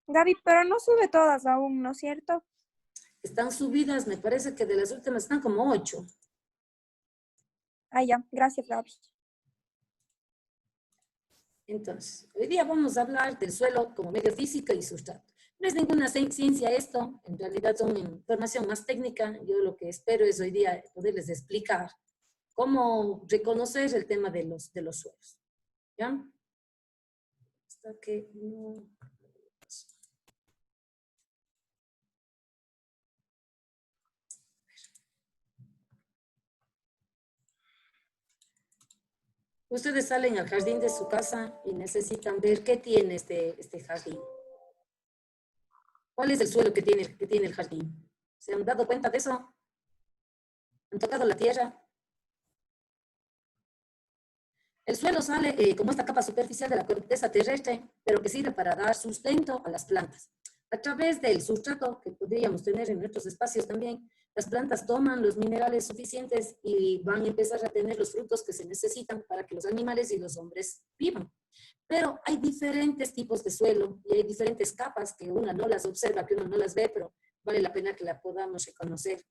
Gaby, pero no sube todas aún, ¿no es cierto? Están subidas, me parece que de las últimas están como 8. Ah, ya, gracias, Gaby. Entonces, hoy día vamos a hablar del suelo como medio físico y sustrato. No es ninguna ciencia esto, en realidad son información más técnica. Yo lo que espero es hoy día poderles explicar cómo reconocer el tema de los suelos. ¿Ya? Hasta que no... Ustedes salen al jardín de su casa y necesitan ver qué tiene este jardín. ¿Cuál es el suelo que tiene el jardín? ¿Se han dado cuenta de eso? ¿Han tocado la tierra? El suelo sale como esta capa superficial de la corteza terrestre, pero que sirve para dar sustento a las plantas. A través del sustrato que podríamos tener en nuestros espacios también, las plantas toman los minerales suficientes y van a empezar a tener los frutos que se necesitan para que los animales y los hombres vivan. Pero hay diferentes tipos de suelo y hay diferentes capas que una no las observa, que uno no las ve, pero vale la pena que la podamos reconocer.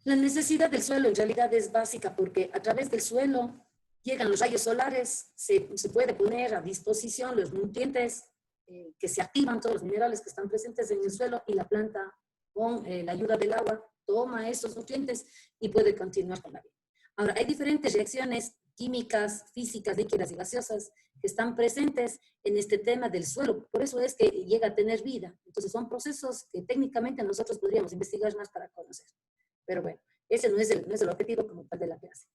La necesidad del suelo en realidad es básica porque a través del suelo llegan los rayos solares, se puede poner a disposición los nutrientes que se activan, todos los minerales que están presentes en el suelo y la planta con la ayuda del agua toma esos nutrientes y puede continuar con la vida. Ahora, hay diferentes reacciones químicas, físicas, líquidas y gaseosas que están presentes en este tema del suelo. Por eso es que llega a tener vida. Entonces son procesos que técnicamente nosotros podríamos investigar más para conocer. Pero bueno, ese no es el objetivo como tal de la clase.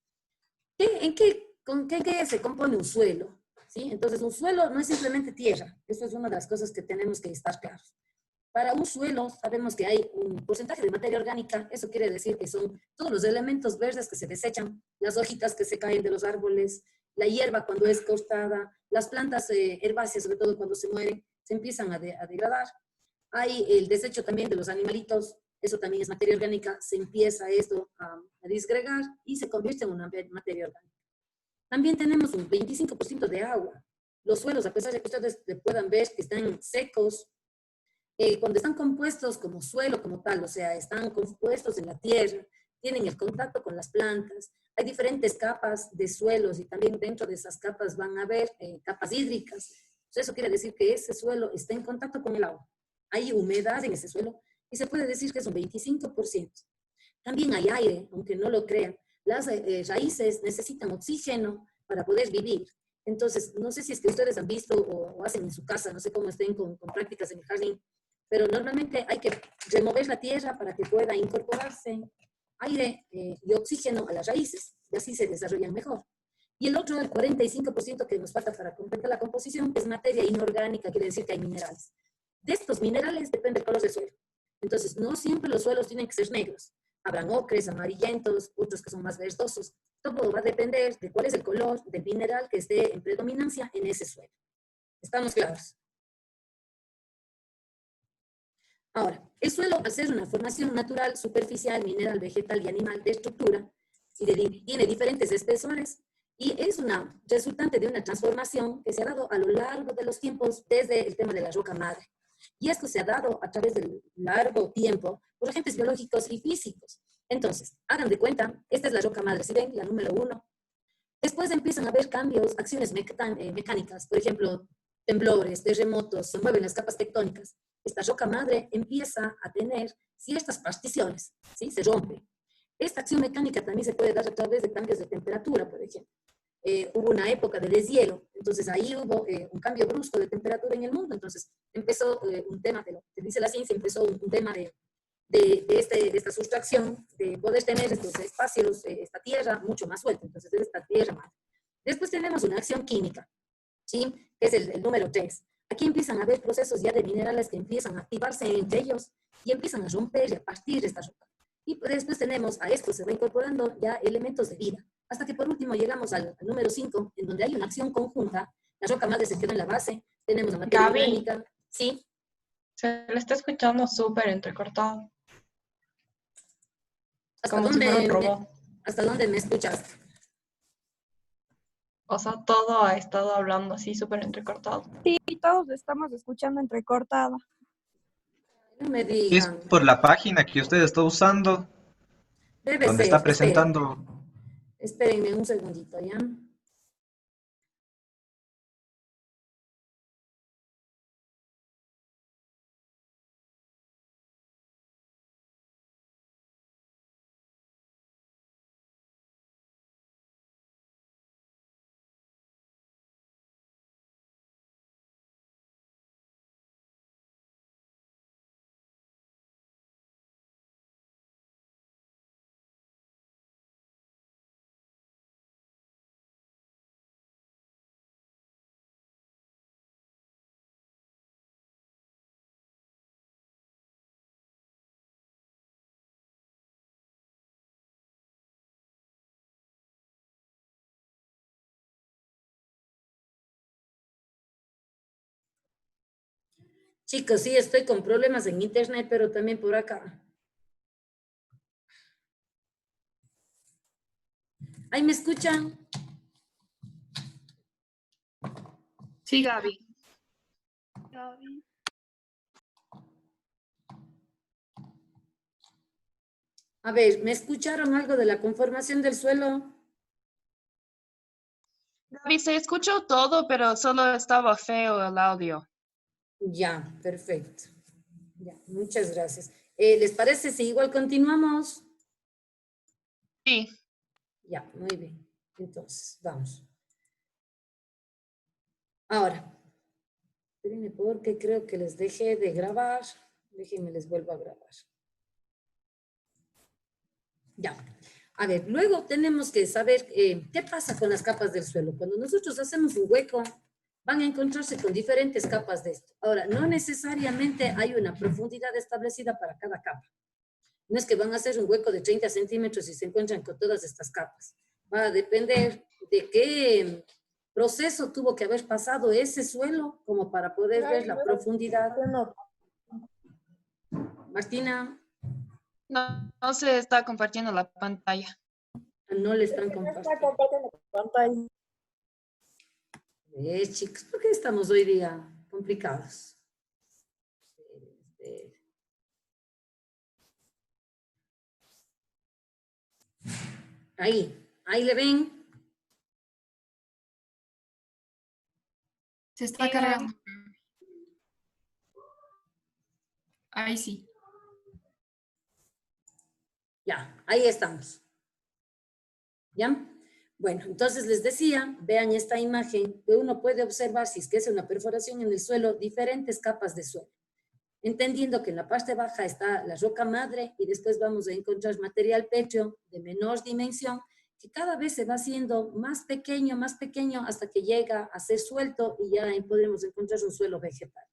¿Con qué se compone un suelo? ¿Sí? Entonces, un suelo no es simplemente tierra. Eso es una de las cosas que tenemos que estar claros. Para un suelo sabemos que hay un porcentaje de materia orgánica. Eso quiere decir que son todos los elementos verdes que se desechan, las hojitas que se caen de los árboles, la hierba cuando es cortada, las plantas herbáceas, sobre todo cuando se mueren, se empiezan a degradar. Hay el desecho también de los animalitos, eso también es materia orgánica, se empieza esto a disgregar y se convierte en una materia orgánica. También tenemos un 25% de agua. Los suelos, a pesar de que ustedes puedan ver que están secos, cuando están compuestos como suelo, como tal, o sea, están compuestos en la tierra, tienen el contacto con las plantas, hay diferentes capas de suelos y también dentro de esas capas van a haber capas hídricas. Entonces, eso quiere decir que ese suelo está en contacto con el agua. Hay humedad en ese suelo y se puede decir que es un 25%. También hay aire, aunque no lo crean. Las raíces necesitan oxígeno para poder vivir. Entonces, no sé si es que ustedes han visto o hacen en su casa, no sé cómo estén con prácticas en el jardín, pero normalmente hay que remover la tierra para que pueda incorporarse aire y oxígeno a las raíces, y así se desarrollan mejor. Y el otro, el 45% que nos falta para completar la composición, es materia inorgánica, quiere decir que hay minerales. De estos minerales depende el color del suelo. Entonces, no siempre los suelos tienen que ser negros. Habrán ocres, amarillentos, otros que son más verdosos. Todo va a depender de cuál es el color del mineral que esté en predominancia en ese suelo. ¿Estamos claros? Ahora, el suelo, al ser una formación natural, superficial, mineral, vegetal y animal de estructura, y tiene diferentes espesores, y es una resultante de una transformación que se ha dado a lo largo de los tiempos desde el tema de la roca madre. Y esto se ha dado a través del largo tiempo por agentes biológicos y físicos. Entonces, hagan de cuenta, esta es la roca madre, ¿sí ven? La número 1. Después empiezan a haber cambios, acciones mecánicas, por ejemplo, temblores, terremotos, se mueven las capas tectónicas. Esta roca madre empieza a tener ciertas particiones, ¿sí? Se rompe. Esta acción mecánica también se puede dar a través de cambios de temperatura, por ejemplo. Hubo una época de deshielo, entonces ahí hubo un cambio brusco de temperatura en el mundo, entonces empezó un tema de lo que dice la ciencia, empezó un tema de esta sustracción, de poder tener estos espacios, esta tierra mucho más suelta, entonces es esta tierra madre. Después tenemos una acción química, ¿sí? Que es el número 3. Aquí empiezan a haber procesos ya de minerales que empiezan a activarse entre ellos y empiezan a romper y a partir esta roca. Y después tenemos a esto, se va incorporando ya elementos de vida, hasta que por último llegamos al número 5, en donde hay una acción conjunta, la roca madre se queda en la base, tenemos la materia Gaby, orgánica, ¿sí? Se le está escuchando súper entrecortado, ¿Hasta como si fuera un robot. hasta dónde me escuchaste? O sea, todo ha estado hablando así súper entrecortado. Sí, todos estamos escuchando entrecortada. No me Es digan. por la página que usted está usando, Debe donde ser. está presentando. Espérenme un segundito, ¿ya? Chicos, sí, estoy con problemas en internet, pero también por acá. ¿Ahí me escuchan? Sí, Gaby. A ver, ¿me escucharon algo de la conformación del suelo? Gaby, se escuchó todo, pero solo estaba feo el audio. Ya, perfecto. Ya, muchas gracias. ¿Les parece si igual continuamos? Sí. Ya, muy bien. Entonces, vamos. Ahora, espérenme porque creo que les dejé de grabar. Déjenme, les vuelvo a grabar. Ya. A ver, luego tenemos que saber qué pasa con las capas del suelo. Cuando nosotros hacemos un hueco, van a encontrarse con diferentes capas de esto. Ahora, no necesariamente hay una profundidad establecida para cada capa. No es que van a hacer un hueco de 30 centímetros y se encuentran con todas estas capas. Va a depender de qué proceso tuvo que haber pasado ese suelo como para poder ver la profundidad. Martina, No, no se está compartiendo la pantalla. no le están compartiendo. Chicos, ¿por qué estamos hoy día complicados? Ahí le ven. Se está cargando. Ahí sí. Ya, ahí estamos. ¿Ya? Bueno, entonces les decía, vean esta imagen, que uno puede observar, si es que es una perforación en el suelo, diferentes capas de suelo. Entendiendo que en la parte baja está la roca madre y después vamos a encontrar material pétreo de menor dimensión, que cada vez se va haciendo más pequeño, hasta que llega a ser suelto y ya podremos encontrar un suelo vegetal.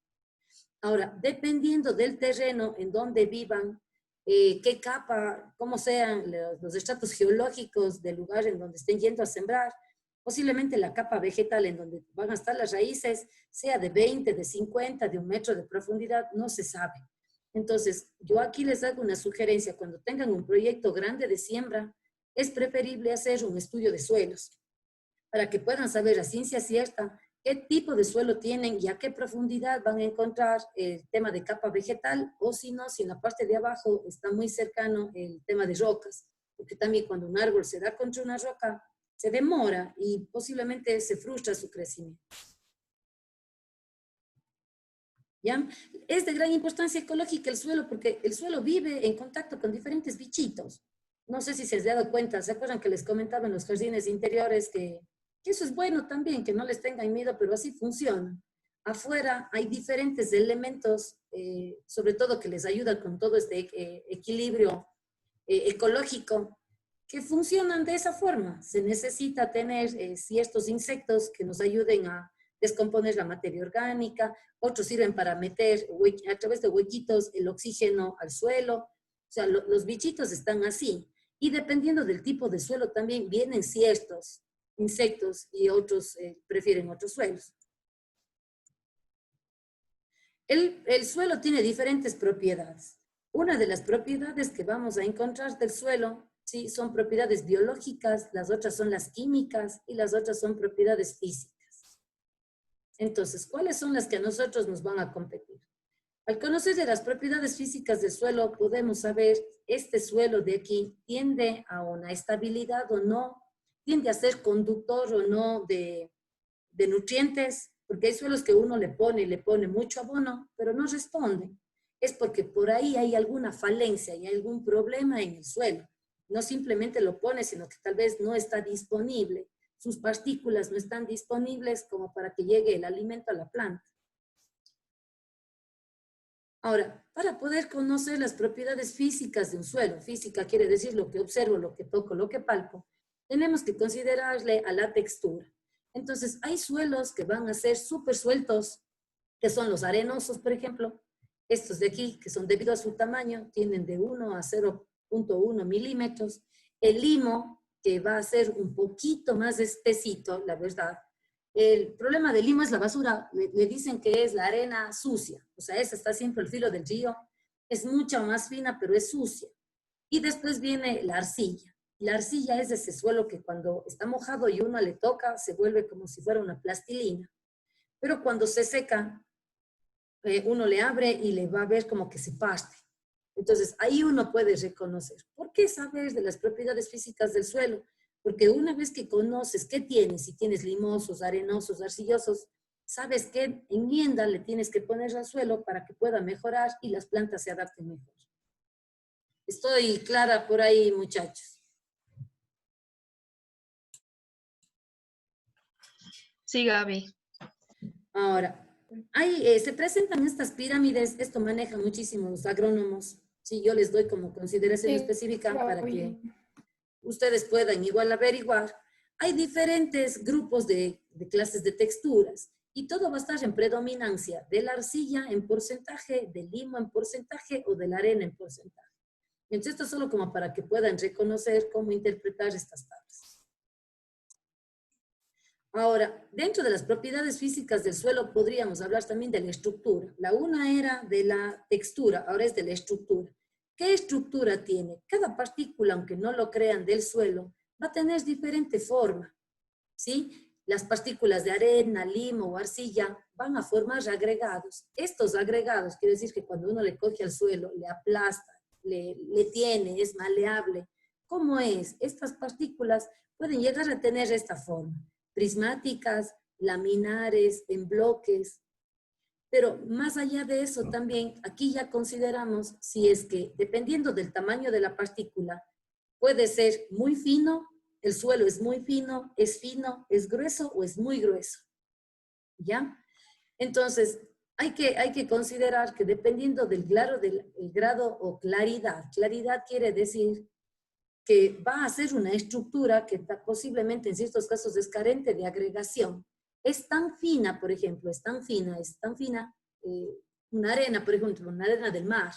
Ahora, dependiendo del terreno en donde vivan, qué capa, cómo sean los estratos geológicos del lugar en donde estén yendo a sembrar, posiblemente la capa vegetal en donde van a estar las raíces sea de 20, de 50, de 1 metro de profundidad, no se sabe. Entonces, yo aquí les hago una sugerencia, cuando tengan un proyecto grande de siembra, es preferible hacer un estudio de suelos, para que puedan saber a ciencia cierta qué tipo de suelo tienen y a qué profundidad van a encontrar el tema de capa vegetal, o si no, si en la parte de abajo está muy cercano el tema de rocas, porque también cuando un árbol se da contra una roca, se demora y posiblemente se frustra su crecimiento. ¿Ya? Es de gran importancia ecológica el suelo, porque el suelo vive en contacto con diferentes bichitos. No sé si se han dado cuenta, ¿se acuerdan que les comentaba en los jardines interiores que eso es bueno también, que no les tengan miedo, pero así funciona? Afuera hay diferentes elementos, sobre todo que les ayudan con todo este equilibrio ecológico, que funcionan de esa forma. Se necesita tener ciertos insectos que nos ayuden a descomponer la materia orgánica, otros sirven para meter a través de huequitos el oxígeno al suelo. O sea, los bichitos están así. Y dependiendo del tipo de suelo también vienen ciertos insectos y otros prefieren otros suelos. El suelo tiene diferentes propiedades. Una de las propiedades que vamos a encontrar del suelo, ¿sí? Son propiedades biológicas, las otras son las químicas y las otras son propiedades físicas. Entonces, ¿cuáles son las que a nosotros nos van a competir? Al conocer de las propiedades físicas del suelo, podemos saber, este suelo de aquí tiende a una estabilidad o no, tiende a ser conductor o no de nutrientes, porque hay suelos que uno le pone mucho abono, pero no responde. Es porque por ahí hay alguna falencia y hay algún problema en el suelo. No simplemente lo pone, sino que tal vez no está disponible. Sus partículas no están disponibles como para que llegue el alimento a la planta. Ahora, para poder conocer las propiedades físicas de un suelo, física quiere decir lo que observo, lo que toco, lo que palpo, tenemos que considerarle a la textura. Entonces, hay suelos que van a ser súper sueltos, que son los arenosos, por ejemplo. Estos de aquí, que son debido a su tamaño, tienen de 1 a 0.1 milímetros. El limo, que va a ser un poquito más espesito, la verdad. El problema del limo es la basura. Le dicen que es la arena sucia. O sea, esa está siempre al filo del río. Es mucho más fina, pero es sucia. Y después viene la arcilla. La arcilla es ese suelo que cuando está mojado y uno le toca, se vuelve como si fuera una plastilina. Pero cuando se seca, uno le abre y le va a ver como que se parte. Entonces, ahí uno puede reconocer. ¿Por qué saber de las propiedades físicas del suelo? Porque una vez que conoces qué tienes, si tienes limosos, arenosos, arcillosos, sabes qué enmienda le tienes que poner al suelo para que pueda mejorar y las plantas se adapten mejor. ¿Estoy clara por ahí, muchachos? Sí, Gaby. Ahora, se presentan estas pirámides, esto maneja muchísimo los agrónomos. Sí, yo les doy como consideración específica para que ustedes puedan igual averiguar. Hay diferentes grupos de clases de texturas y todo va a estar en predominancia de la arcilla en porcentaje, del limo en porcentaje o de la arena en porcentaje. Entonces, esto es solo como para que puedan reconocer cómo interpretar estas tablas. Ahora, dentro de las propiedades físicas del suelo podríamos hablar también de la estructura. La una era de la textura, ahora es de la estructura. ¿Qué estructura tiene? Cada partícula, aunque no lo crean, del suelo, va a tener diferente forma, ¿sí? Las partículas de arena, limo o arcilla van a formar agregados. Estos agregados, quiere decir que cuando uno le coge al suelo, le aplasta, le tiene, es maleable. ¿Cómo es? Estas partículas pueden llegar a tener esta forma. Prismáticas, laminares, en bloques. Pero más allá de eso también, aquí ya consideramos si es que, dependiendo del tamaño de la partícula, puede ser muy fino, el suelo es muy fino, es grueso o es muy grueso. ¿Ya? Entonces, hay que considerar que dependiendo del grado o claridad quiere decir que va a ser una estructura que posiblemente en ciertos casos es carente de agregación. Es tan fina, por ejemplo, es tan fina, una arena, por ejemplo, una arena del mar,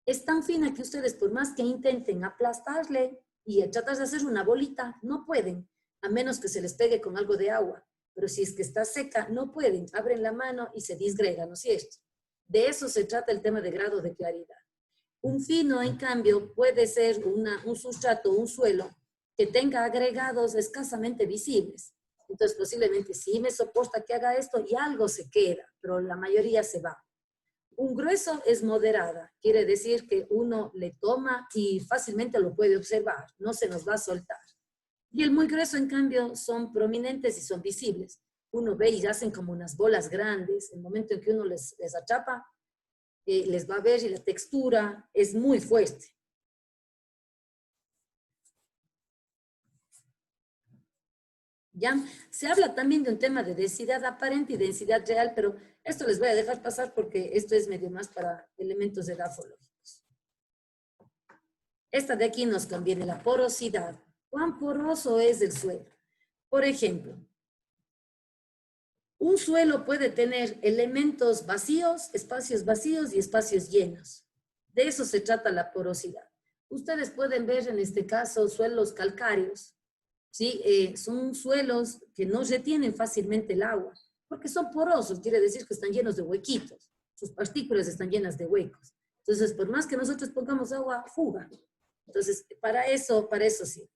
es tan fina que ustedes por más que intenten aplastarle y tratar de hacer una bolita, no pueden, a menos que se les pegue con algo de agua. Pero si es que está seca, no pueden, abren la mano y se disgrega, ¿no es cierto? De eso se trata el tema de grado de claridad. Un fino, en cambio, puede ser un sustrato, un suelo, que tenga agregados escasamente visibles. Entonces, posiblemente sí me soporta que haga esto y algo se queda, pero la mayoría se va. Un grueso es moderada, quiere decir que uno le toma y fácilmente lo puede observar, no se nos va a soltar. Y el muy grueso, en cambio, son prominentes y son visibles. Uno ve y hacen como unas bolas grandes. El momento en que uno les atrapa, les va a ver y la textura es muy fuerte. ¿Ya? Se habla también de un tema de densidad aparente y densidad real, pero esto les voy a dejar pasar porque esto es medio más para elementos edafológicos. Esta de aquí nos conviene, la porosidad. ¿Cuán poroso es el suelo? Por ejemplo, un suelo puede tener elementos vacíos, espacios vacíos y espacios llenos. De eso se trata la porosidad. Ustedes pueden ver en este caso suelos calcáreos, ¿sí? Son suelos que no retienen fácilmente el agua, porque son porosos, quiere decir que están llenos de huequitos. sus partículas están llenas de huecos. Entonces, por más que nosotros pongamos agua, fuga. Entonces, para eso sí.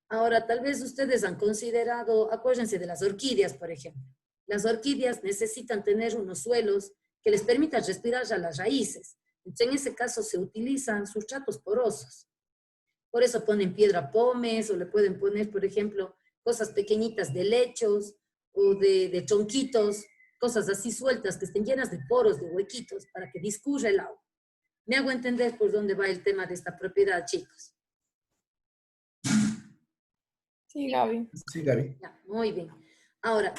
Ahora, tal vez ustedes han considerado, acuérdense de las orquídeas, por ejemplo. Las orquídeas necesitan tener unos suelos que les permitan respirar a las raíces. Entonces, en ese caso se utilizan sustratos porosos. Por eso ponen piedra pómez o le pueden poner, por ejemplo, cosas pequeñitas de lechos o de tronquitos, cosas así sueltas que estén llenas de poros, de huequitos, para que discurra el agua. ¿Me hago entender por dónde va el tema de esta propiedad, chicos? Sí, Gaby. Sí, Gaby. Ya, muy bien. Ahora,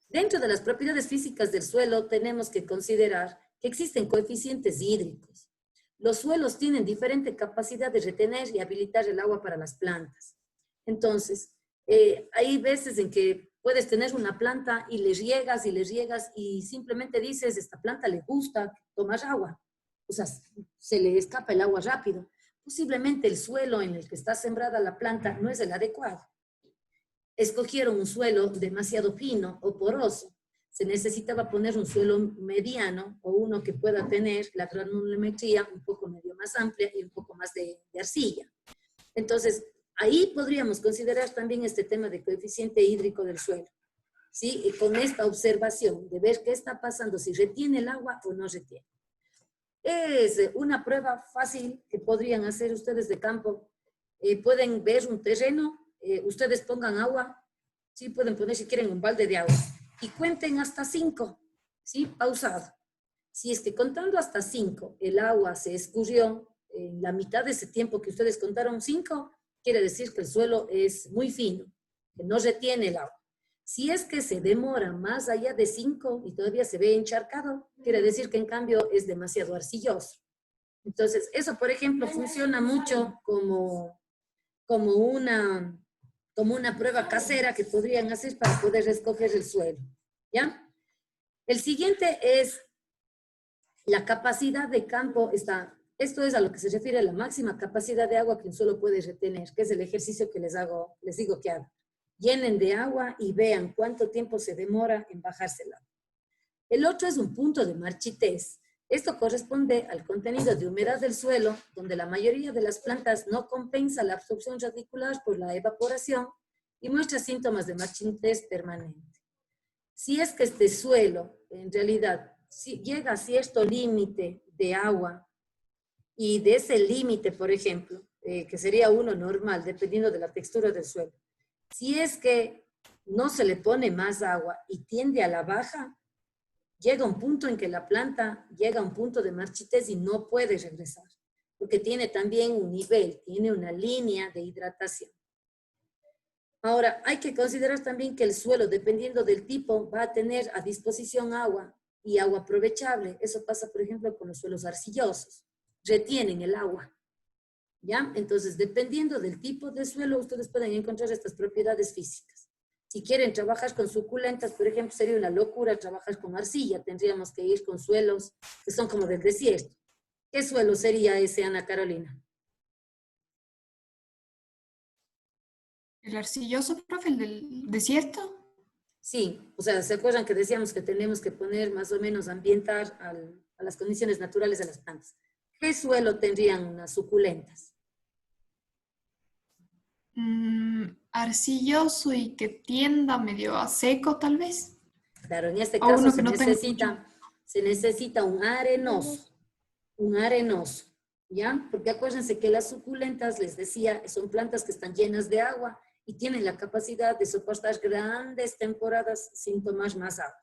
dentro de las propiedades físicas del suelo tenemos que considerar que existen coeficientes hídricos. Los suelos tienen diferente capacidad de retener y habilitar el agua para las plantas. Entonces, hay veces en que puedes tener una planta y le riegas y simplemente dices, esta planta le gusta tomar agua. O sea, se le escapa el agua rápido. Posiblemente el suelo en el que está sembrada la planta no es el adecuado. Escogieron un suelo demasiado fino o poroso. Se necesitaba poner un suelo mediano o uno que pueda tener la granulometría un poco medio más amplia y un poco más de arcilla. Entonces, ahí podríamos considerar también este tema de coeficiente hídrico del suelo. ¿Sí? Y con esta observación de ver qué está pasando, si retiene el agua o no retiene. Es una prueba fácil que podrían hacer ustedes de campo. Pueden ver un terreno, ustedes pongan agua, ¿sí? Pueden poner si quieren un balde de agua y cuenten hasta 5, ¿sí? Pausado. Si es que contando hasta 5 el agua se escurrió en la mitad de ese tiempo que ustedes contaron 5, quiere decir que el suelo es muy fino, que no retiene el agua. Si es que se demora más allá de 5 y todavía se ve encharcado, quiere decir que en cambio es demasiado arcilloso. Entonces, eso, por ejemplo, funciona mucho como una prueba casera que podrían hacer para poder escoger el suelo. ¿Ya? El siguiente es la capacidad de campo. Esto es a lo que se refiere a la máxima capacidad de agua que un suelo puede retener, que es el ejercicio que les digo que hagan. Llenen de agua y vean cuánto tiempo se demora en bajarse el agua. El otro es un punto de marchitez. Esto corresponde al contenido de humedad del suelo, donde la mayoría de las plantas no compensa la absorción radicular por la evaporación y muestra síntomas de marchitez permanente. Si es que este suelo, en realidad, si llega a cierto límite de agua, y de ese límite, por ejemplo, que sería uno normal, dependiendo de la textura del suelo, si es que no se le pone más agua y tiende a la baja, llega un punto en que la planta llega a un punto de marchitez y no puede regresar, porque tiene también un nivel, tiene una línea de hidratación. Ahora, hay que considerar también que el suelo, dependiendo del tipo, va a tener a disposición agua y agua aprovechable. Eso pasa, por ejemplo, con los suelos arcillosos. Retienen el agua. ¿Ya? Entonces, dependiendo del tipo de suelo, ustedes pueden encontrar estas propiedades físicas. Si quieren trabajar con suculentas, por ejemplo, sería una locura trabajar con arcilla. Tendríamos que ir con suelos que son como del desierto. ¿Qué suelo sería ese, Ana Carolina? ¿El arcilloso, profe, el del desierto? Sí, o sea, ¿se acuerdan que decíamos que tenemos que poner más o menos ambientar a las condiciones naturales de las plantas? ¿Qué suelo tendrían unas suculentas? Arcilloso y que tienda medio a seco, tal vez. Claro, en este O caso uno que no tenga se necesita un arenoso, ¿ya? Porque acuérdense que las suculentas, les decía, son plantas que están llenas de agua y tienen la capacidad de soportar grandes temporadas sin tomar más agua.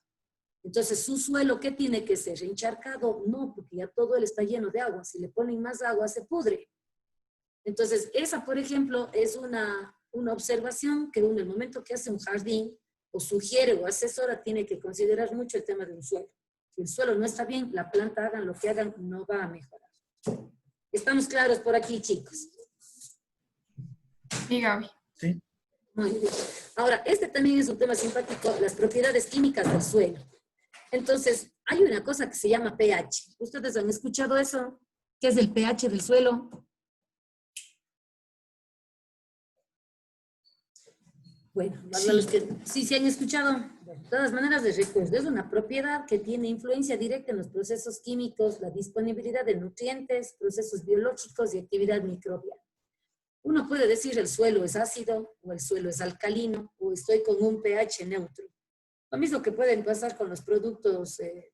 Entonces, su suelo, ¿qué tiene que ser? ¿Encharcado? No, porque ya todo él está lleno de agua. Si le ponen más agua, se pudre. Entonces, esa, por ejemplo, es una observación que uno, en el momento que hace un jardín, o sugiere o asesora, tiene que considerar mucho el tema de un suelo. Si el suelo no está bien, la planta, hagan lo que hagan, no va a mejorar. ¿Estamos claros por aquí, chicos? Sí, Gaby. Sí. Muy bien. Ahora, este también es un tema simpático, las propiedades químicas del suelo. Entonces, hay una cosa que se llama pH. ¿Ustedes han escuchado eso? ¿Qué es el pH del suelo? Bueno, Sí. los que sí han escuchado. De todas maneras, les recuerdo, es una propiedad que tiene influencia directa en los procesos químicos, la disponibilidad de nutrientes, procesos biológicos y actividad microbiana. Uno puede decir el suelo es ácido o el suelo es alcalino o estoy con un pH neutro. Lo mismo que pueden pasar con los productos de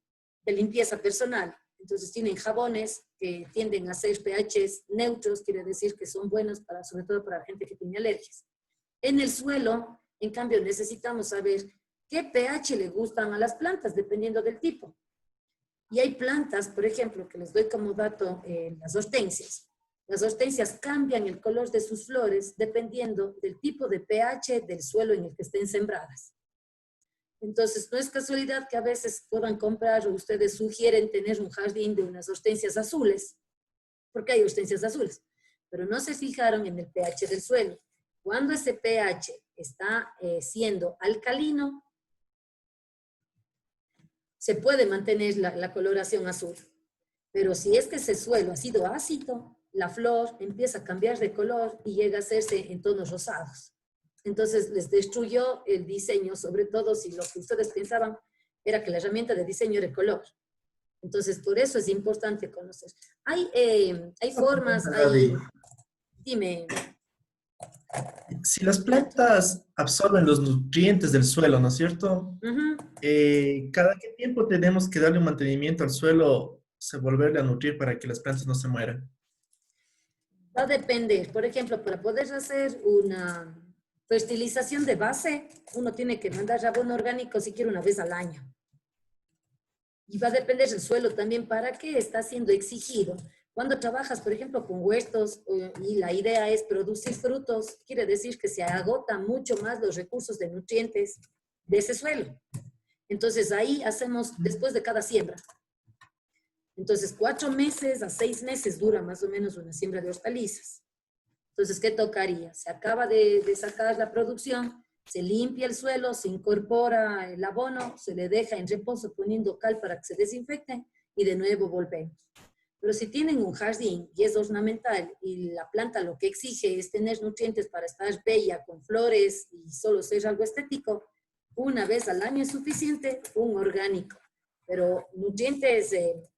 limpieza personal. Entonces tienen jabones que tienden a ser pHs neutros, quiere decir que son buenos para, sobre todo para la gente que tiene alergias. En el suelo, en cambio, necesitamos saber qué pH le gustan a las plantas, dependiendo del tipo. Y hay plantas, por ejemplo, que les doy como dato, las hortensias. Las hortensias cambian el color de sus flores dependiendo del tipo de pH del suelo en el que estén sembradas. Entonces, no es casualidad que a veces puedan comprar o ustedes sugieren tener un jardín de unas hortensias azules, porque hay hortensias azules, pero no se fijaron en el pH del suelo. Cuando ese pH está siendo alcalino, se puede mantener la coloración azul. Pero si es que ese suelo ha sido ácido, la flor empieza a cambiar de color y llega a hacerse en tonos rosados. Entonces les destruyó el diseño, sobre todo si lo que ustedes pensaban era que la herramienta de diseño era el color. Entonces, por eso es importante conocer. Hay formas, hay... Dime. Si las plantas absorben los nutrientes del suelo, ¿no es cierto? Ujú. ¿Cada qué tiempo tenemos que darle un mantenimiento al suelo, volverle a nutrir para que las plantas no se mueran? Va a depender. Por ejemplo, para poder hacer una fertilización de base, uno tiene que mandar abono orgánico siquiera una vez al año. Y va a depender del suelo también para qué está siendo exigido. Cuando trabajas, por ejemplo, con huertos y la idea es producir frutos, quiere decir que se agotan mucho más los recursos de nutrientes de ese suelo. Entonces ahí hacemos después de cada siembra. Entonces 4 meses a 6 meses dura más o menos una siembra de hortalizas. Entonces, ¿qué tocaría? Se acaba de sacar la producción, se limpia el suelo, se incorpora el abono, se le deja en reposo poniendo cal para que se desinfecte y de nuevo volvemos. Pero si tienen un jardín y es ornamental y la planta lo que exige es tener nutrientes para estar bella, con flores y solo ser algo estético, una vez al año es suficiente, un orgánico. Pero nutrientes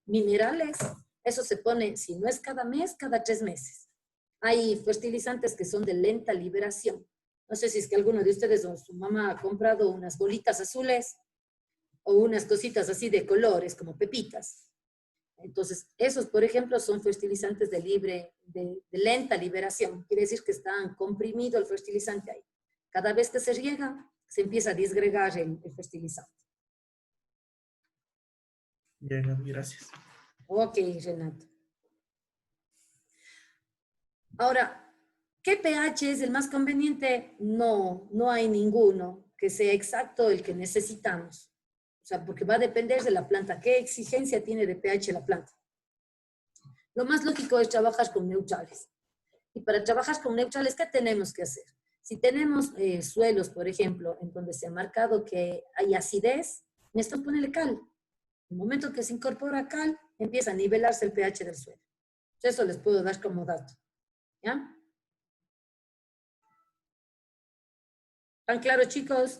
minerales, eso se pone, si no es cada mes, cada 3 meses. Hay fertilizantes que son de lenta liberación. No sé si es que alguno de ustedes o su mamá ha comprado unas bolitas azules o unas cositas así de colores, como pepitas. Entonces, esos, por ejemplo, son fertilizantes de lenta liberación. Quiere decir que están comprimido el fertilizante ahí. Cada vez que se riega, se empieza a disgregar el fertilizante. Bien, gracias. Ok, Renato. Ahora, ¿qué pH es el más conveniente? No, no hay ninguno que sea exacto el que necesitamos. O sea, porque va a depender de la planta. ¿Qué exigencia tiene de pH la planta? Lo más lógico es trabajar con neutrales. Y para trabajar con neutrales, ¿qué tenemos que hacer? Si tenemos suelos, por ejemplo, en donde se ha marcado que hay acidez, necesitamos ponerle cal. En el momento que se incorpora cal, empieza a nivelarse el pH del suelo. Eso les puedo dar como dato. ¿Ya? ¿Están claros, chicos?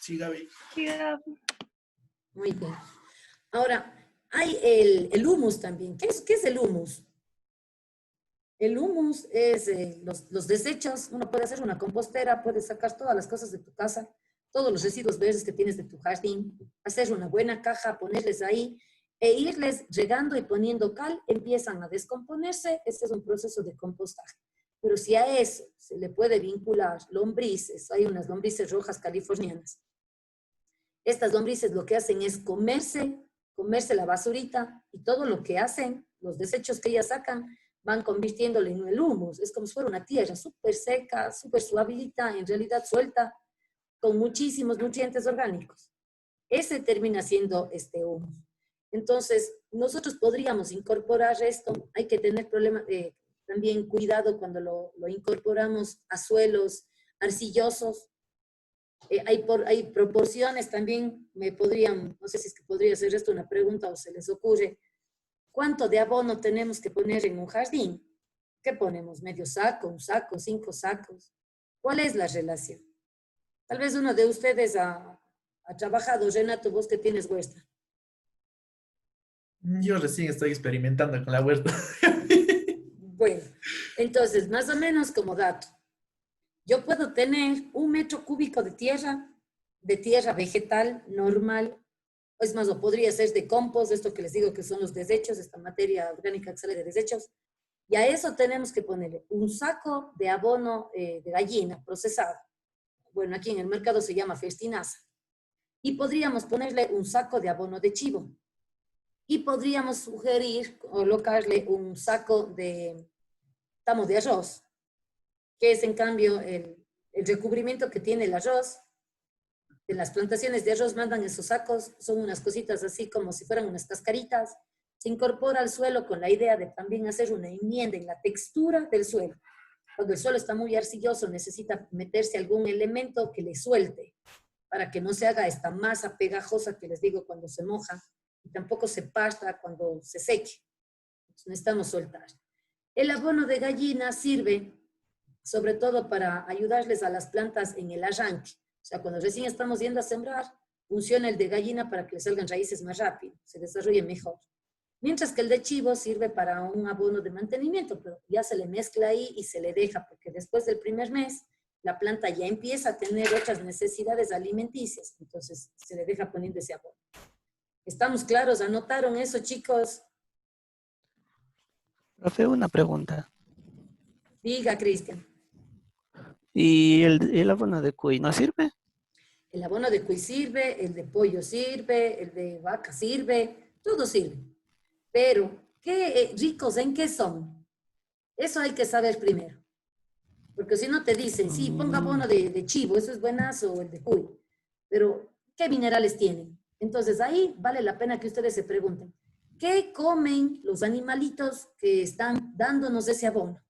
Sí, Gaby. Muy bien. Ahora, hay el humus también. ¿Qué es el humus? El humus es los desechos. Uno puede hacer una compostera, puede sacar todas las cosas de tu casa, todos los residuos verdes que tienes de tu jardín, hacer una buena caja, ponerles ahí e irles regando y poniendo cal, empiezan a descomponerse. Este es un proceso de compostaje. Pero si a eso se le puede vincular lombrices, hay unas lombrices rojas californianas. Estas lombrices lo que hacen es comerse la basurita y todo lo que hacen, los desechos que ellas sacan, van convirtiéndolo en el humus. Es como si fuera una tierra súper seca, súper suavita, en realidad suelta, con muchísimos nutrientes orgánicos. Ese termina siendo este humus. Entonces, nosotros podríamos incorporar esto. Hay que tener también cuidado cuando lo incorporamos a suelos arcillosos. Hay proporciones también, no sé si es que podría hacer esto una pregunta o se les ocurre. ¿Cuánto de abono tenemos que poner en un jardín? ¿Qué ponemos? ¿Medio saco, un saco, 5 sacos? ¿Cuál es la relación? Tal vez uno de ustedes ha trabajado. Renato, vos que tienes huerta. Yo recién estoy experimentando con la huerta. Bueno, entonces, más o menos como dato, yo puedo tener 1 metro cúbico de tierra vegetal normal, es más, o podría ser de compost, esto que les digo que son los desechos, esta materia orgánica que sale de desechos, y a eso tenemos que ponerle un saco de abono de gallina procesado. Bueno, aquí en el mercado se llama festinaza. Y podríamos ponerle un saco de abono de chivo. Y podríamos sugerir colocarle un saco de tamo de arroz, que es en cambio el recubrimiento que tiene el arroz. De las plantaciones de arroz mandan esos sacos, son unas cositas así como si fueran unas cascaritas. Se incorpora al suelo con la idea de también hacer una enmienda en la textura del suelo. Cuando el suelo está muy arcilloso, necesita meterse algún elemento que le suelte, para que no se haga esta masa pegajosa que les digo cuando se moja, y tampoco se parta cuando se seque. Entonces necesitamos soltar. El abono de gallina sirve sobre todo para ayudarles a las plantas en el arranque. O sea, cuando recién estamos yendo a sembrar, funciona el de gallina para que le salgan raíces más rápido, se desarrolle mejor. Mientras que el de chivo sirve para un abono de mantenimiento, pero ya se le mezcla ahí y se le deja, porque después del primer mes la planta ya empieza a tener otras necesidades alimenticias, entonces se le deja poniendo ese abono. ¿Estamos claros? ¿Anotaron eso, chicos? Profe, una pregunta. Diga, Cristian. ¿Y el abono de cuy no sirve? El abono de cuy sirve, el de pollo sirve, el de vaca sirve, todo sirve. Pero, ¿qué ricos en qué son? Eso hay que saber primero. Porque si no te dicen, sí, ponga abono de chivo, eso es buenazo, o el de cuy. Pero, ¿qué minerales tienen? Entonces, ahí vale la pena que ustedes se pregunten, ¿qué comen los animalitos que están dándonos ese abono?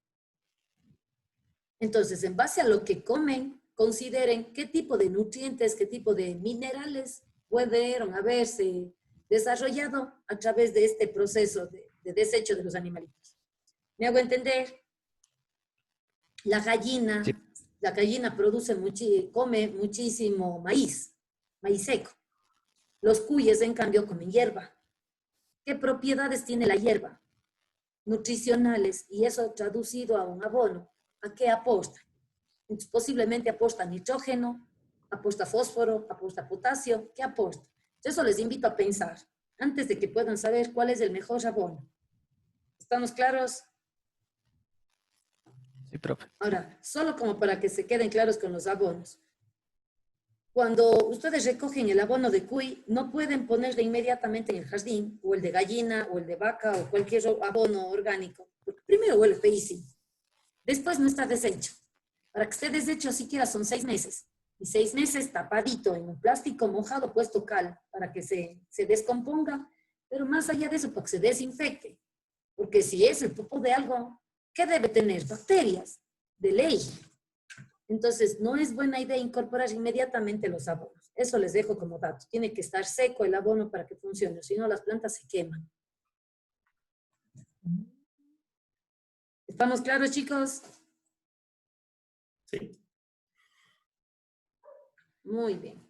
Entonces, en base a lo que comen, consideren qué tipo de nutrientes, qué tipo de minerales pudieron haberse desarrollado a través de este proceso de desecho de los animalitos. ¿Me hago entender? La gallina, Sí. la gallina come muchísimo maíz seco. Los cuyes, en cambio, comen hierba. ¿Qué propiedades tiene la hierba? Nutricionales, y eso traducido a un abono. ¿A qué aporta? Entonces, posiblemente aporta nitrógeno, aporta fósforo, aporta potasio. ¿Qué aporta? Eso les invito a pensar antes de que puedan saber cuál es el mejor abono. ¿Estamos claros? Sí, profe. Ahora, solo como para que se queden claros con los abonos. Cuando ustedes recogen el abono de cuy, no pueden ponerle inmediatamente en el jardín, o el de gallina, o el de vaca, o cualquier abono orgánico, porque primero huele feísimo. Después no está deshecho. Para que esté deshecho siquiera son 6 meses. Y 6 meses tapadito en un plástico mojado, puesto cal, para que se descomponga. Pero más allá de eso, para que se desinfecte. Porque si es el popo de algo, ¿qué debe tener? Bacterias, de ley. Entonces, no es buena idea incorporar inmediatamente los abonos. Eso les dejo como dato. Tiene que estar seco el abono para que funcione, si no las plantas se queman. ¿Estamos claros, chicos? Sí. Muy bien.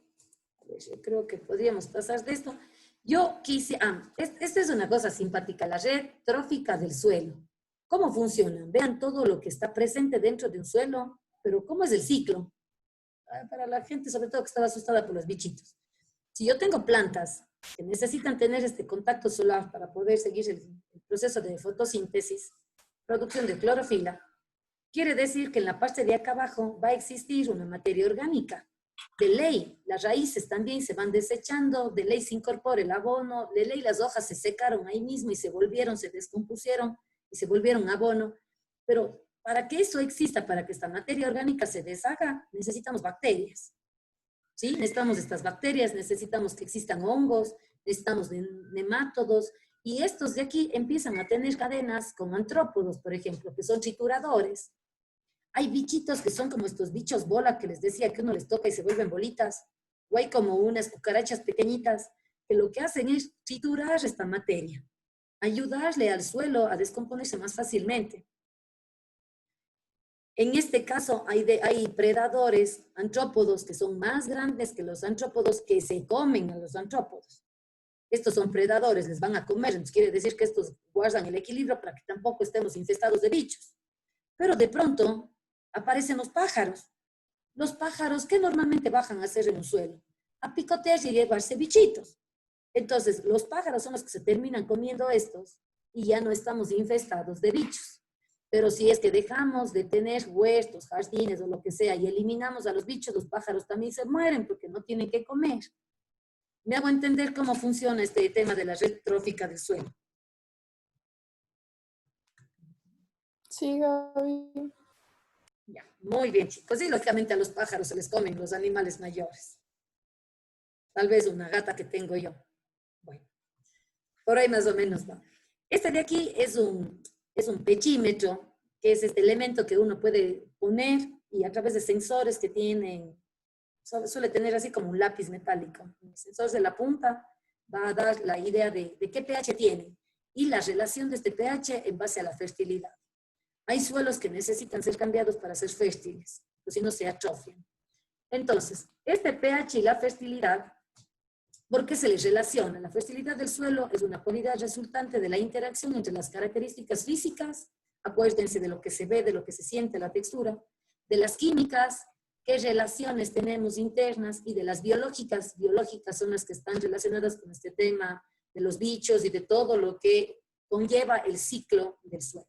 A ver, yo creo que podríamos pasar de esto. Yo quise, esta es una cosa simpática, la red trófica del suelo. ¿Cómo funciona? Vean todo lo que está presente dentro de un suelo, pero ¿cómo es el ciclo? Para la gente, sobre todo que estaba asustada por los bichitos. Si yo tengo plantas que necesitan tener este contacto solar para poder seguir el proceso de fotosíntesis, producción de clorofila, quiere decir que en la parte de acá abajo va a existir una materia orgánica. De ley, las raíces también se van desechando, de ley se incorpora el abono, de ley las hojas se secaron ahí mismo y se descompusieron y se volvieron abono. Pero para que eso exista, para que esta materia orgánica se deshaga, necesitamos bacterias. ¿Sí? Necesitamos estas bacterias, necesitamos que existan hongos, necesitamos nemátodos, y estos de aquí empiezan a tener cadenas como antrópodos, por ejemplo, que son trituradores. Hay bichitos que son como estos bichos bola que les decía que uno les toca y se vuelven bolitas, o hay como unas cucarachas pequeñitas que lo que hacen es triturar esta materia, ayudarle al suelo a descomponerse más fácilmente. En este caso hay predadores antrópodos que son más grandes que los antrópodos que se comen a los antrópodos. Estos son predadores, les van a comer, entonces quiere decir que estos guardan el equilibrio para que tampoco estemos infestados de bichos. Pero de pronto aparecen los pájaros. Los pájaros que normalmente bajan a hacer en un suelo, a picotear y llevarse bichitos. Entonces, los pájaros son los que se terminan comiendo estos y ya no estamos infestados de bichos. Pero si es que dejamos de tener huertos, jardines o lo que sea y eliminamos a los bichos, los pájaros también se mueren porque no tienen que comer. Me hago entender cómo funciona este tema de la red trófica del suelo. Sí, Gaby. Ya, muy bien, chicos. Y lógicamente a los pájaros se les comen los animales mayores. Tal vez una gata que tengo yo. Bueno, por ahí más o menos va. Este de aquí es un pechímetro, que es este elemento que uno puede poner y a través de sensores que tienen, suele tener así como un lápiz metálico. El sensor de la punta va a dar la idea de qué pH tiene y la relación de este pH en base a la fertilidad. Hay suelos que necesitan ser cambiados para ser fértiles, o si no se atrofian. Entonces, este pH y la fertilidad, ¿por qué se les relaciona? La fertilidad del suelo es una cualidad resultante de la interacción entre las características físicas, acuérdense de lo que se ve, de lo que se siente, la textura, de las químicas, qué relaciones tenemos internas, y de las biológicas. Biológicas son las que están relacionadas con este tema de los bichos y de todo lo que conlleva el ciclo del suelo.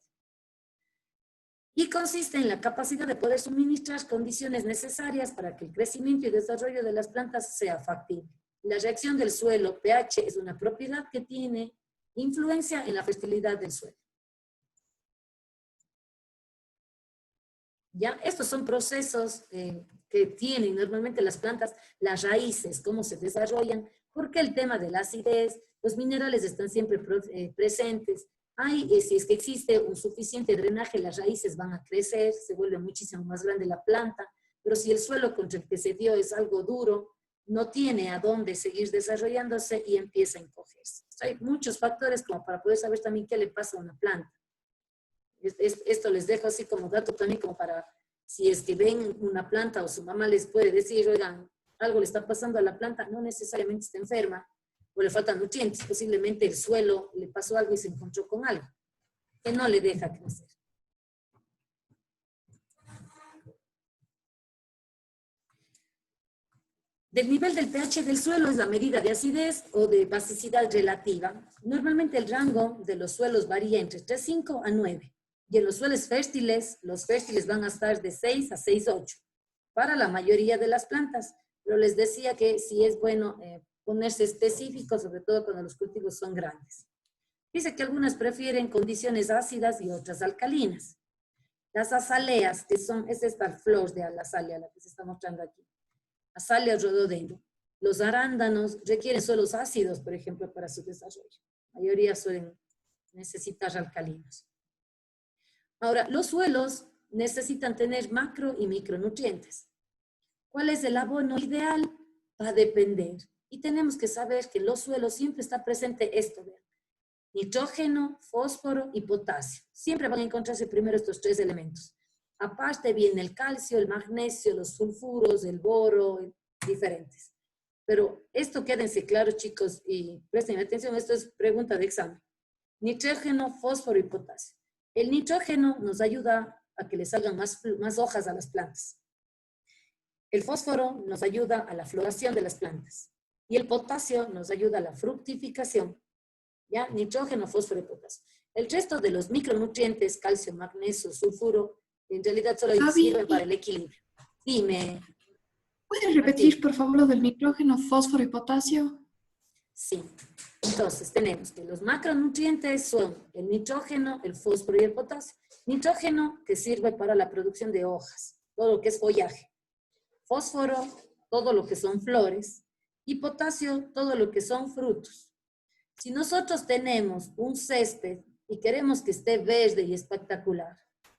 Y consiste en la capacidad de poder suministrar condiciones necesarias para que el crecimiento y desarrollo de las plantas sea factible. La reacción del suelo, pH, es una propiedad que tiene influencia en la fertilidad del suelo. ¿Ya? Estos son procesos que tienen normalmente las plantas, las raíces, cómo se desarrollan, porque el tema de la acidez, los minerales están siempre presentes. Si es que existe un suficiente drenaje, las raíces van a crecer, se vuelve muchísimo más grande la planta, pero si el suelo contra el que se dio es algo duro, no tiene a dónde seguir desarrollándose y empieza a encogerse. Hay muchos factores como para poder saber también qué le pasa a una planta. Esto les dejo así como dato también como para, si es que ven una planta o su mamá les puede decir, oigan, algo le está pasando a la planta, no necesariamente está enferma o le faltan nutrientes, posiblemente el suelo le pasó algo y se encontró con algo que no le deja crecer. Del nivel del pH del suelo es la medida de acidez o de basicidad relativa. Normalmente el rango de los suelos varía entre 3,5 a 9. Y en los suelos fértiles, los fértiles van a estar de 6 a 6,8 para la mayoría de las plantas. Pero les decía que sí es bueno ponerse específico, sobre todo cuando los cultivos son grandes. Dice que algunas prefieren condiciones ácidas y otras alcalinas. Las azaleas, que es esta flor de la azalea, la que se está mostrando aquí. Azalea rhododendron. Los arándanos requieren suelos ácidos, por ejemplo, para su desarrollo. La mayoría suelen necesitar alcalinos. Ahora, los suelos necesitan tener macro y micronutrientes. ¿Cuál es el abono ideal? Va a depender. Y tenemos que saber que en los suelos siempre está presente esto, vean. Nitrógeno, fósforo y potasio. Siempre van a encontrarse primero estos tres elementos. Aparte viene el calcio, el magnesio, los sulfuros, el boro, diferentes. Pero esto quédense claros, chicos, y presten atención, esto es pregunta de examen. Nitrógeno, fósforo y potasio. El nitrógeno nos ayuda a que le salgan más hojas a las plantas. El fósforo nos ayuda a la floración de las plantas. Y el potasio nos ayuda a la fructificación. ¿Ya? Nitrógeno, fósforo y potasio. El resto de los micronutrientes, calcio, magnesio, sulfuro, en realidad solo sirven para el equilibrio. Dime. ¿Puedes repetir, por favor, lo del nitrógeno, fósforo y potasio? Sí. Entonces, tenemos que los macronutrientes son el nitrógeno, el fósforo y el potasio. Nitrógeno, que sirve para la producción de hojas, todo lo que es follaje. Fósforo, todo lo que son flores. Y potasio, todo lo que son frutos. Si nosotros tenemos un césped y queremos que esté verde y espectacular,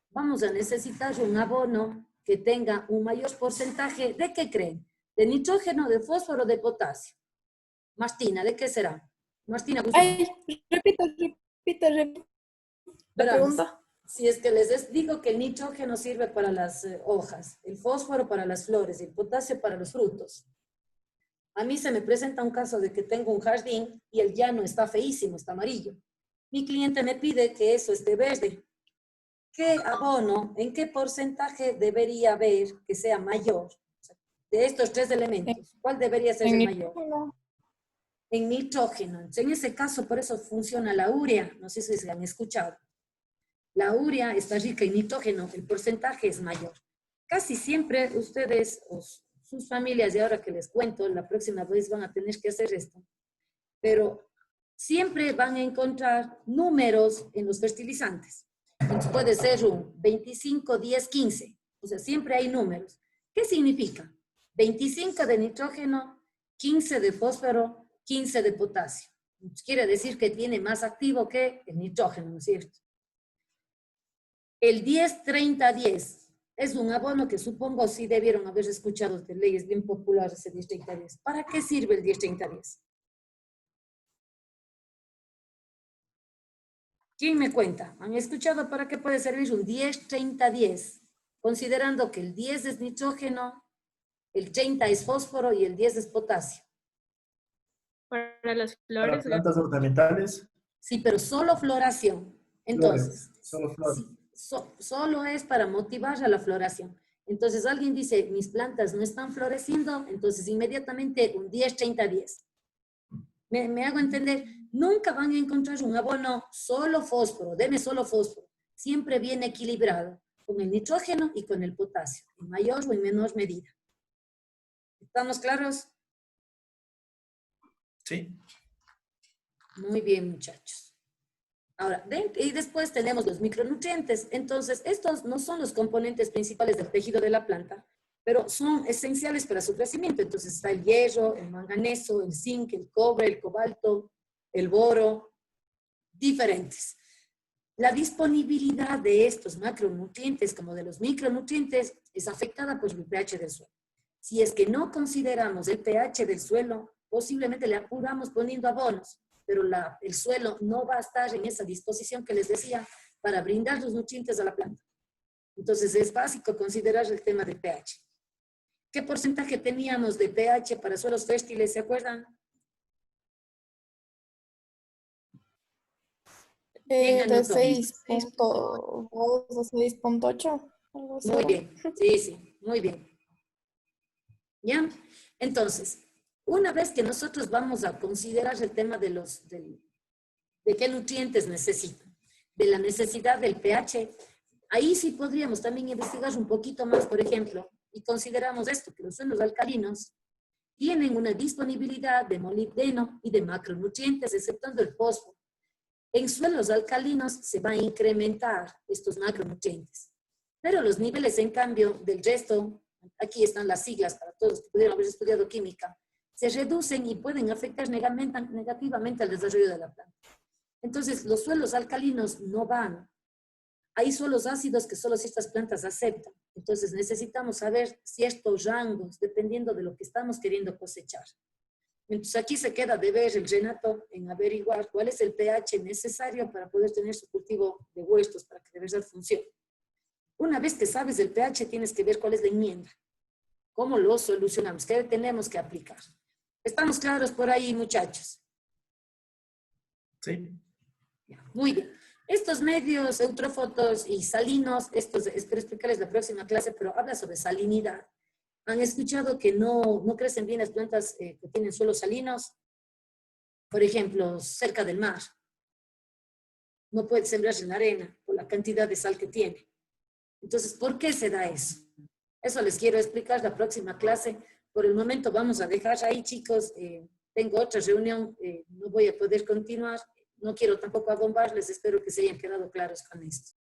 vamos a necesitar un abono que tenga un mayor porcentaje, ¿de qué creen? ¿De nitrógeno, de fósforo, de potasio? Martina, ¿de qué será? Martina, Ay, repita la Verán, pregunta. Si es que digo que el nitrógeno sirve para las hojas, el fósforo para las flores, el potasio para los frutos. A mí se me presenta un caso de que tengo un jardín y el llano está feísimo, está amarillo. Mi cliente me pide que eso esté verde. ¿Qué abono, en qué porcentaje debería haber que sea mayor? De estos tres elementos, ¿cuál debería ser el mayor? En nitrógeno. En ese caso, por eso funciona la urea. No sé si se han escuchado. La urea está rica en nitrógeno, el porcentaje es mayor. Casi siempre ustedes o sus familias, y ahora que les cuento, la próxima vez van a tener que hacer esto, pero siempre van a encontrar números en los fertilizantes. Entonces puede ser un 25, 10, 15. O sea, siempre hay números. ¿Qué significa? 25 de nitrógeno, 15 de fósforo, 15 de potasio. Entonces, quiere decir que tiene más activo que el nitrógeno, ¿no es cierto? El 10, 30, 10 es un abono que supongo sí debieron haber escuchado de leyes bien populares, el 10, 30, 10. ¿Para qué sirve el 10, 30, 10? ¿Quién me cuenta? ¿Han escuchado para qué puede servir un 10, 30, 10? Considerando que el 10 es nitrógeno, el 30 es fósforo y el 10 es potasio. Para las Para flores. plantas ornamentales, Sí, pero solo floración. Entonces, flores, solo flores. sí, solo es para motivar a la floración. Entonces alguien dice, mis plantas no están floreciendo, entonces inmediatamente un 10, 30, 10. ¿Me hago entender? Nunca van a encontrar un abono solo fósforo, deme solo fósforo. Siempre viene equilibrado con el nitrógeno y con el potasio, en mayor o en menor medida. ¿Estamos claros? Sí. Muy bien, muchachos. Ahora, y después tenemos los micronutrientes. Entonces, estos no son los componentes principales del tejido de la planta, pero son esenciales para su crecimiento. Entonces está el hierro, el manganeso, el zinc, el cobre, el cobalto, el boro, diferentes. La disponibilidad de estos macronutrientes como de los micronutrientes es afectada por el pH del suelo. Si es que no consideramos el pH del suelo, posiblemente le apuramos poniendo abonos, pero el suelo no va a estar en esa disposición que les decía para brindar los nutrientes a la planta. Entonces es básico considerar el tema del pH. ¿Qué porcentaje teníamos de pH para suelos fértiles? ¿Se acuerdan? ¿Quién De anotó? 6.2 a 6.8. Algo así. Muy bien, sí, muy bien. ¿Ya? Entonces, una vez que nosotros vamos a considerar el tema de qué nutrientes necesitan, de la necesidad del pH, ahí sí podríamos también investigar un poquito más, por ejemplo, y consideramos esto, que los suelos alcalinos tienen una disponibilidad de molibdeno y de macronutrientes, exceptuando el fósforo. En suelos alcalinos se va a incrementar estos macronutrientes, pero los niveles, en cambio, del resto, aquí están las siglas para todos los que pudieron haber estudiado química, se reducen y pueden afectar negativamente al desarrollo de la planta. Entonces, los suelos alcalinos no van. Hay suelos ácidos que solo si estas plantas aceptan. Entonces, necesitamos saber ciertos rangos dependiendo de lo que estamos queriendo cosechar. Entonces, aquí se queda de ver el Renato en averiguar cuál es el pH necesario para poder tener su cultivo de huertos para que de verdad funcione. Una vez que sabes el pH, tienes que ver cuál es la enmienda. ¿Cómo lo solucionamos? ¿Qué tenemos que aplicar? ¿Estamos claros por ahí, muchachos? Sí. Muy bien. Estos medios eutrófotos y salinos, espero explicarles la próxima clase, pero habla sobre salinidad. ¿Han escuchado que no crecen bien las plantas que tienen suelos salinos? Por ejemplo, cerca del mar. No puede sembrarse en arena por la cantidad de sal que tiene. Entonces, ¿por qué se da eso? Eso les quiero explicar la próxima clase. Por el momento vamos a dejar ahí, chicos. Tengo otra reunión, no voy a poder continuar. No quiero tampoco abombarles, espero que se hayan quedado claros con esto.